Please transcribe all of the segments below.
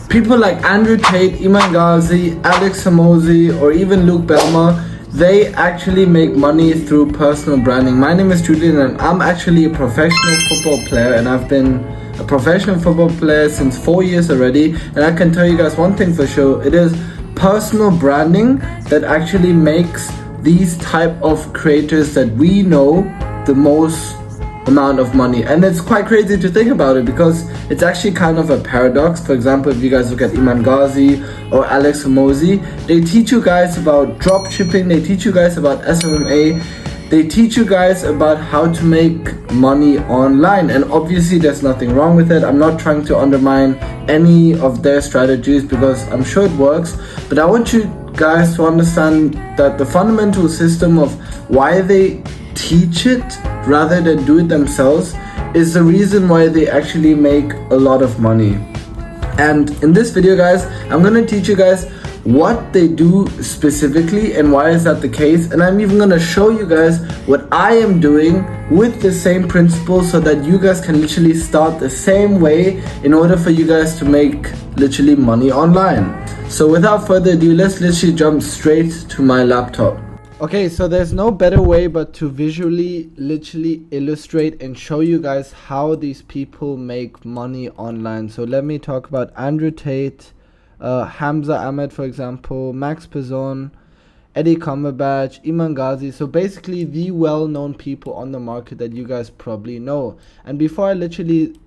people like Andrew Tate, Iman Ghazi, Alex Hamosi, or even Luke Belma, they actually make money through personal branding. My name is Julian and I'm actually a professional football player, and I've been a professional football player since 4 years already. And I can tell you guys one thing for sure, it is personal branding that actually makes these type of creators that we know the most amount of money. And it's quite crazy to think about it, because it's actually kind of a paradox. For example, if you guys look at Iman Ghazi or Alex Hamosi, they teach you guys about drop shipping, they teach you guys about SMMA, they teach you guys about how to make money online. And obviously there's nothing wrong with it. I'm not trying to undermine any of their strategies, because I'm sure it works, but I want you guys to understand that the fundamental system of why they teach it rather than do it themselves is the reason why they actually make a lot of money. And in this video, guys, I'm gonna teach you guys what they do specifically and why is that the case, and I'm even gonna show you guys what I am doing with the same principles, so that you guys can literally start the same way in order for you guys to make literally money online. So without further ado, let's literally jump straight to my laptop. Okay, so there's no better way but to visually literally illustrate and show you guys how these people make money online. So let me talk about Andrew Tate, Hamza Ahmed, for example, Max Pizon, Eddie Cumberbatch, Iman Ghazi. So basically the well-known people on the market that you guys probably know. And before I literally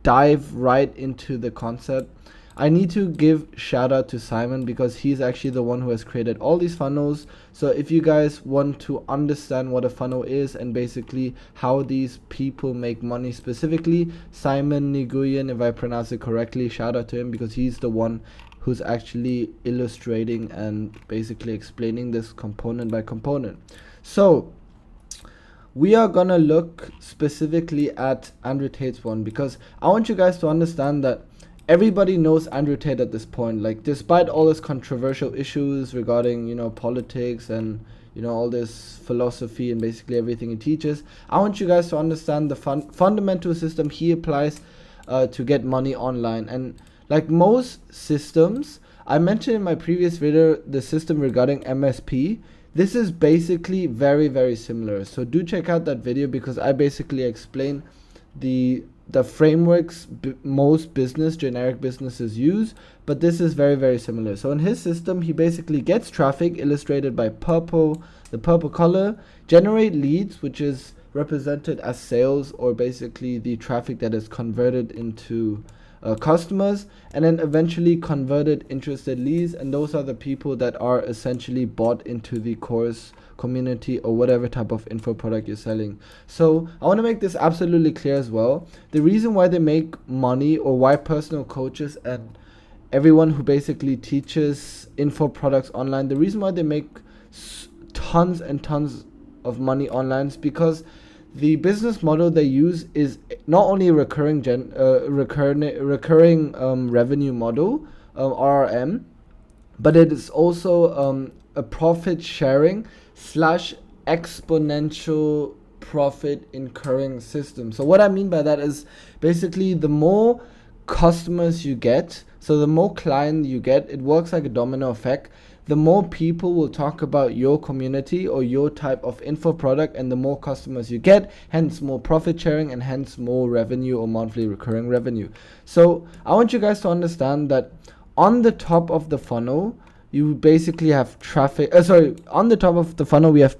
dive right into the concept, I need to give shout out to Simon, because he's actually the one who has created all these funnels. So if you guys want to understand what a funnel is and basically how these people make money specifically, Simon Nguyen, if I pronounce it correctly, shout out to him, because he's the one who's actually illustrating and basically explaining this component by component. So we are gonna look specifically at Andrew Tate's one, because I want you guys to understand that everybody knows Andrew Tate at this point. Like, despite all his controversial issues regarding, you know, politics and, you know, all this philosophy and basically everything he teaches, I want you guys to understand the fundamental system he applies to get money online. And like most systems, I mentioned in my previous video the system regarding MSP. This is basically very, very similar. So do check out that video, because I basically explain the frameworks most generic businesses use, but this is very, very similar. So in his system, he basically gets traffic illustrated by purple, the purple color, generate leads, which is represented as sales, or basically the traffic that is converted into customers, and then eventually converted interested leads, and those are the people that are essentially bought into the course, community, or whatever type of info product you're selling. So I want to make this absolutely clear as well. The reason why they make money, or why personal coaches and everyone who basically teaches info products online, the reason why they make tons and tons of money online is because the business model they use is not only a recurring revenue model, RRM, but it is also a profit sharing / exponential profit incurring system. So what I mean by that is basically the more customers you get, so the more client you get, it works like a domino effect. The more people will talk about your community or your type of info product, and the more customers you get, hence more profit sharing, and hence more revenue or monthly recurring revenue. So I want you guys to understand that on the top of the funnel, you basically have traffic. On the top of the funnel, we have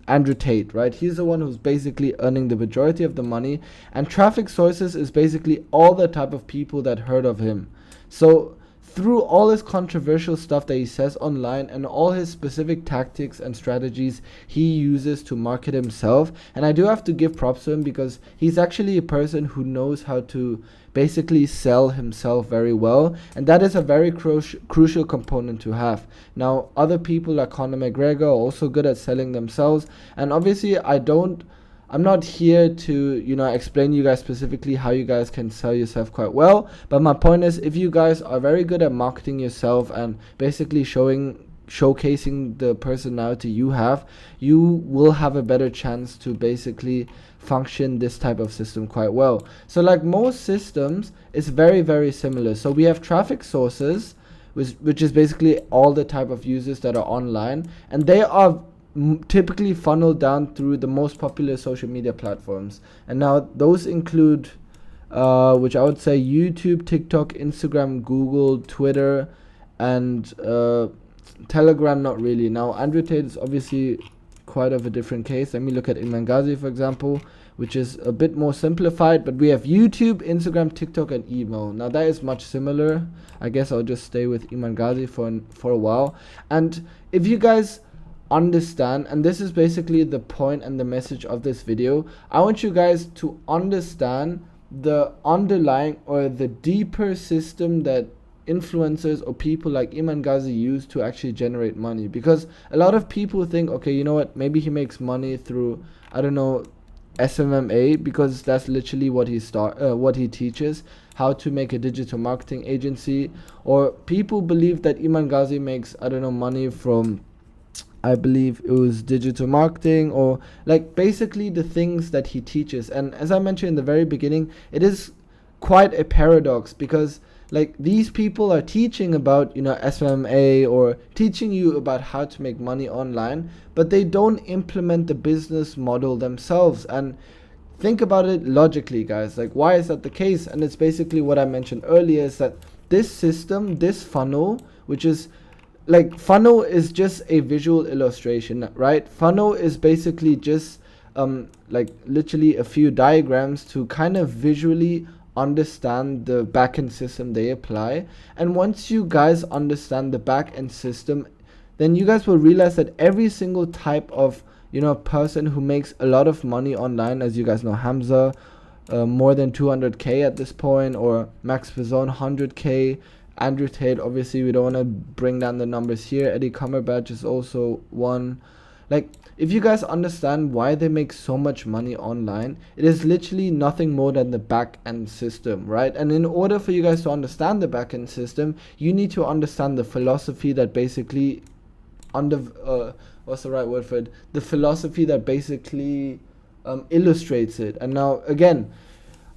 Andrew Tate, right? He's the one who's basically earning the majority of the money, and traffic sources is basically all the type of people that heard of him. So through all his controversial stuff that he says online and all his specific tactics and strategies he uses to market himself, and I do have to give props to him, because he's actually a person who knows how to basically sell himself very well, and that is a very crucial component to have. Now, other people like Conor McGregor are also good at selling themselves, and obviously I'm not here to, you know, explain you guys specifically how you guys can sell yourself quite well, but my point is, if you guys are very good at marketing yourself and basically showing showcasing the personality you have, you will have a better chance to basically function this type of system quite well. So like most systems, it's very, very similar. So we have traffic sources, which is basically all the type of users that are online, and they are typically funneled down through the most popular social media platforms. And now those include which I would say YouTube, TikTok, Instagram, Google, Twitter, and Telegram. Not really. Now Andrew Tate is obviously quite of a different case. Let me look at Imran Ghazi, for example, which is a bit more simplified, but we have YouTube, Instagram, TikTok, and email. Now that is much similar. I guess I'll just stay with Imran Ghazi for a while. And if you guys understand, and this is basically the point and the message of this video, I want you guys to understand the underlying or the deeper system that influencers or people like Imran Ghazi use to actually generate money. Because a lot of people think, okay, you know what, maybe he makes money through, I don't know, SMMA, because that's literally what he teaches, how to make a digital marketing agency. Or people believe that Imran Ghazi makes, I don't know, money from, I believe it was digital marketing, or like basically the things that he teaches. And as I mentioned in the very beginning, it is quite a paradox, because like these people are teaching about, you know, SMMA, or teaching you about how to make money online, but they don't implement the business model themselves. And think about it logically, guys. Like, why is that the case? And it's basically what I mentioned earlier, is that this system, this funnel, which is like, funnel is just a visual illustration, right? Funnel is basically just like literally a few diagrams to kind of visually understand the backend system they apply. And once you guys understand the backend system, then you guys will realize that every single type of, you know, person who makes a lot of money online, as you guys know, Hamza, more than 200k at this point, or Max Pazon 100k, Andrew Tate, obviously we don't want to bring down the numbers here, Eddie Cumberbatch is also one. Like, if you guys understand why they make so much money online, it is literally nothing more than the back-end system, right? And in order for you guys to understand the back-end system, you need to understand the philosophy that basically what's the right word for it? The philosophy that basically illustrates it. And now, again,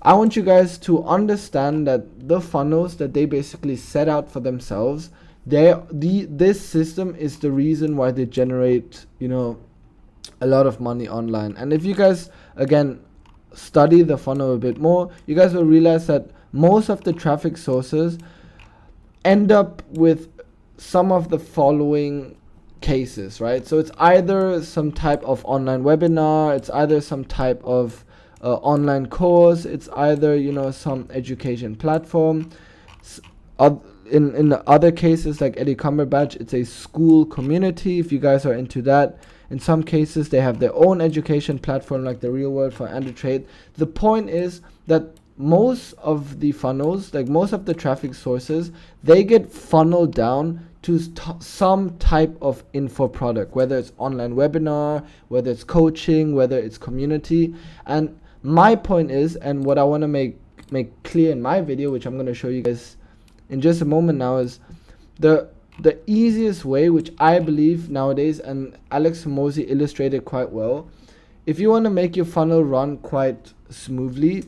I want you guys to understand that the funnels that they basically set out for themselves, this system is the reason why they generate, you know, a lot of money online. And if you guys, again, study the funnel a bit more, you guys will realize that most of the traffic sources end up with some of the following cases, right? So it's either some type of online webinar, it's either some type of online course, it's either, you know, some education platform. In the other cases, like Eddie Cumberbatch, it's a school community, if you guys are into that. In some cases, they have their own education platform, like The Real World for Andrew Tate. The point is that most of the funnels, like most of the traffic sources, they get funneled down to some type of info product, whether it's online webinar, whether it's coaching, whether it's community. And my point is, and what I want to make clear in my video, which I'm going to show you guys in just a moment now, is the easiest way, which I believe nowadays, and Alex Hormozi illustrated quite well, if you want to make your funnel run quite smoothly,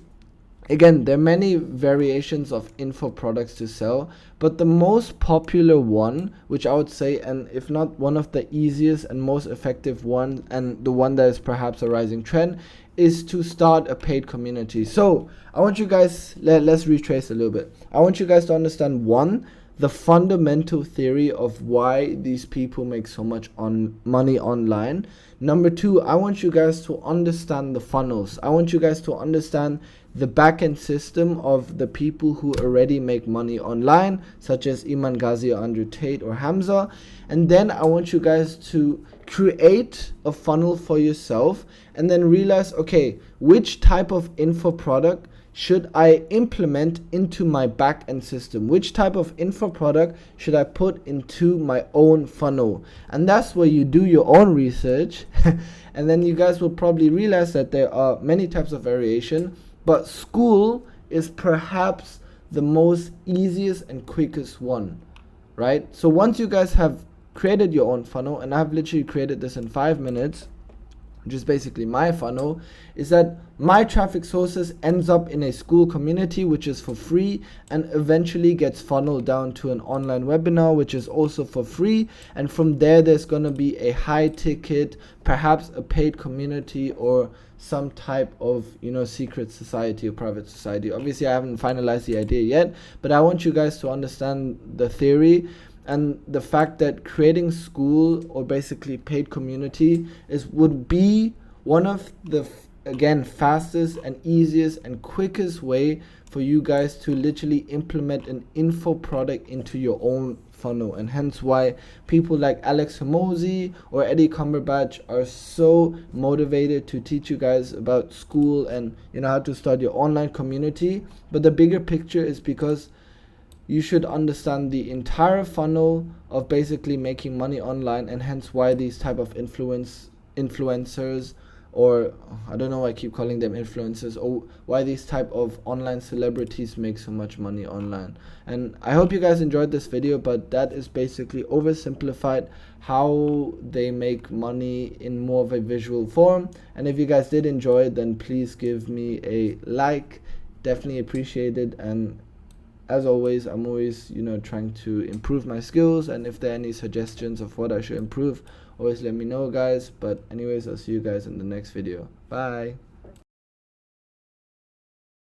again, there are many variations of info products to sell, but the most popular one, which I would say, and if not one of the easiest and most effective one, and the one that is perhaps a rising trend, is to start a paid community. So I want you guys, let's retrace a little bit. I want you guys to understand, one, the fundamental theory of why these people make so much money online. Number two, I want you guys to understand the funnels. I want you guys to understand the backend system of the people who already make money online, such as Imran Ghazi or Andrew Tate or Hamza. And then I want you guys to create a funnel for yourself, and then realize, okay, which type of info product should I implement into my back-end system? Which type of info product should I put into my own funnel? And that's where you do your own research. And then you guys will probably realize that there are many types of variation, but school is perhaps the most easiest and quickest one, right? So once you guys have created your own funnel, and I've literally created this in 5 minutes, which is basically my funnel, is that my traffic sources ends up in a school community, which is for free, and eventually gets funneled down to an online webinar, which is also for free. And from there, there's going to be a high ticket, perhaps a paid community, or some type of, secret society or private society. Obviously, I haven't finalized the idea yet, but I want you guys to understand the theory and the fact that creating school, or basically paid community, would be one of the again fastest and easiest and quickest way for you guys to literally implement an info product into your own funnel. And hence why people like Alex Hormozi or Eddie Cumberbatch are so motivated to teach you guys about school and how to start your online community. But the bigger picture is because you should understand the entire funnel of basically making money online, and hence why these type of influencers, or I don't know why I keep calling them influencers, or why these type of online celebrities make so much money online. And I hope you guys enjoyed this video, but that is basically oversimplified how they make money in more of a visual form. And if you guys did enjoy it, then please give me a like, definitely appreciate it. And as always, I'm always, trying to improve my skills, and if there are any suggestions of what I should improve, always let me know, guys. But anyways, I'll see you guys in the next video. Bye.